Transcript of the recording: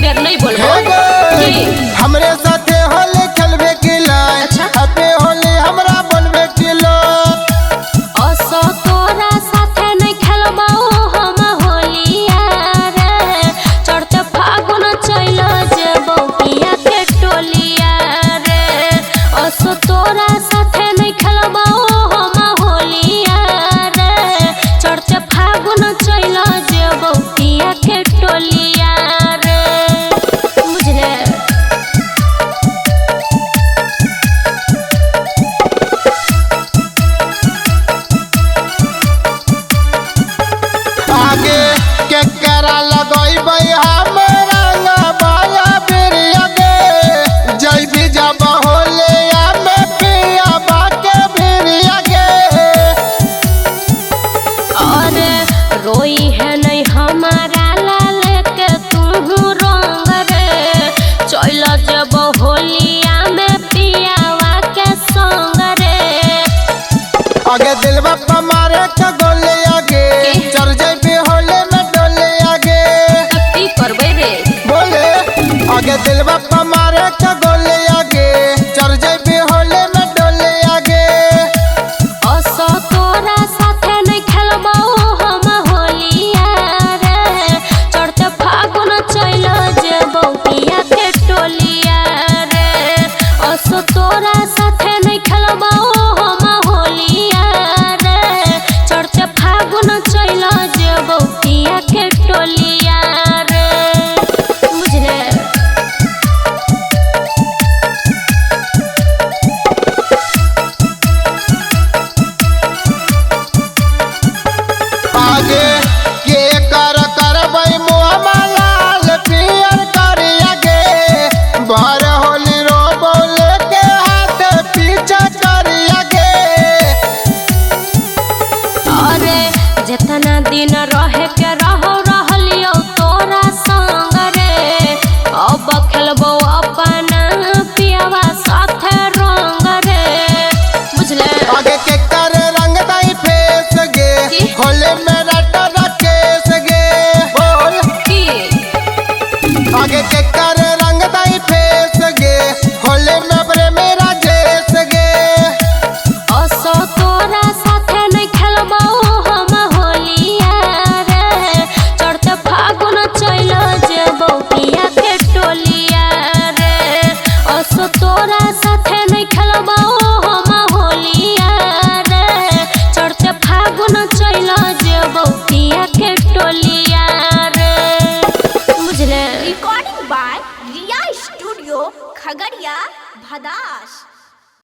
बेर नहीं बोलबो हमरे साथे होले खेलबे के लाई। अच्छा हैप्पी होली हमरा बोलबे के लो। असो तोरा साथे नहीं खेलबो हम होलिया रे। चढ़ते फागुन चलो जेबो पिया के टोलिया रे। असो तोरा साथे नहीं खेलबो हम होलिया रे। चढ़ते फागुन चलो जेबो पिया के टोलिया रे। बुझले आगे के करा लगइबै हम रंग बाया बिरिया गे। जय भी जब होले में पिया बाके बिरिया गे। अरे रोई है नहीं हमारा लाल के तू रंग रे। चल जब होलिया में पियावा के संग रे। आगे दिलवा मारे के गोले आगे चढ़ जाइबे होले में डोले आगे। की करबे रे बोले आगे दिलवा मारे के गोले आगे चढ़ जाइबे होले में डोले आगे। असो तोरा साथे नहीं खेलबो हम होलिया रे। चढ़ते फागुन चलो जेबो पिया के टोलिया रे। असो तोरा साथे नहीं खेलबो हम होलिया रे। चढ़ते फागुन चलो जेबो पिया के टोलिया रे। बुझले आगे के करबै मुहम्मा लाल पियर करिया गे। बार होली रो बोले के हाथ पीछे करिया गे। अरे जितना दिन रहे के रहलियो तोरा संग रे। अब खेलबो अपना पियावा साथे रंग रे। बुझले आगे के कर रंग दाई फेस गे होले में रटा केस गे। बोल की आगे के कर रंग दाई फेस गे होले में बरे मेरा जेस गे। असो तोरा साथे नहीं खेलबो हम होलिया रे। चढ़ते फागुन चलो जेबो पिया के टोलिया रे। असो तोरा साथे नहीं खेलबो हम होलिया रे। चढ़ते फागुन चलो जेबो पिया के टोलिया रे। बुझले Recording by Riya Studio, Khagaria, Bhadash.